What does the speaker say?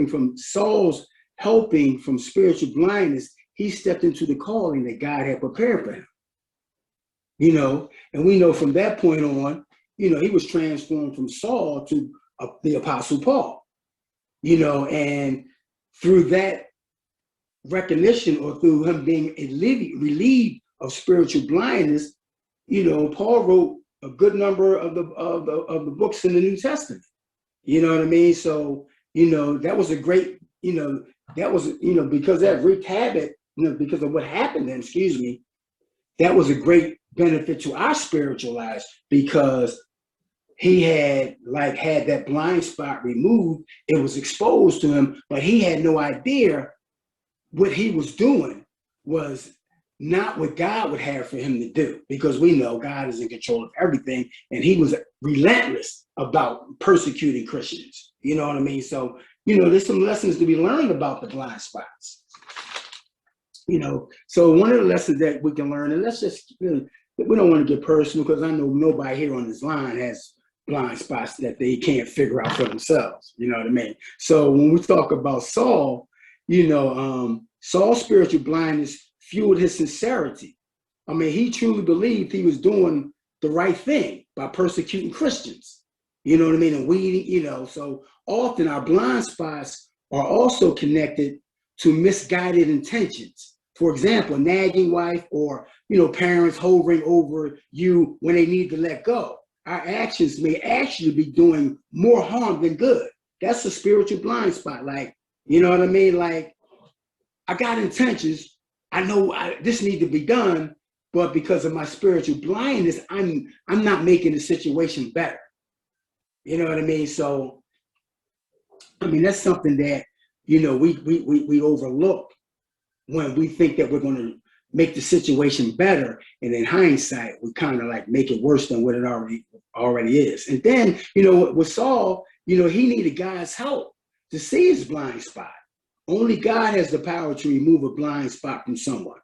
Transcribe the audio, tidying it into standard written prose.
from Saul's helping from spiritual blindness, he stepped into the calling that God had prepared for him. And we know from that point on, he was transformed from Saul to the Apostle Paul, and through that recognition, or through him being relieved of spiritual blindness, Paul wrote a good number of the books in the New Testament. You know what I mean? So, that was a great, because that wreaked havoc, because of what happened then, that was a great benefit to our spiritual lives, because he had that blind spot removed. It was exposed to him, but he had no idea what he was doing was not what God would have for him to do, because we know God is in control of everything, and he was relentless about persecuting Christians. You know what I mean? So, there's some lessons to be learned about the blind spots. So one of the lessons that we can learn, and let's just, we don't want to get personal, because I know nobody here on this line has blind spots that they can't figure out for themselves. You know what I mean? So when we talk about Saul, Saul's spiritual blindness fueled his sincerity. I mean, he truly believed he was doing the right thing by persecuting Christians. You know what I mean? And weeding, so often our blind spots are also connected to misguided intentions. For example, nagging wife, or, parents hovering over you when they need to let go. Our actions may actually be doing more harm than good. That's a spiritual blind spot. Like, you know what I mean? Like, I got intentions. I know this needs to be done, but because of my spiritual blindness, I'm not making the situation better. You know what I mean? So, I mean, that's something that, we overlook when we think that we're going to make the situation better. And in hindsight, we kind of like make it worse than what it already is. And then, with Saul, he needed God's help to see his blind spot. Only God has the power to remove a blind spot from someone.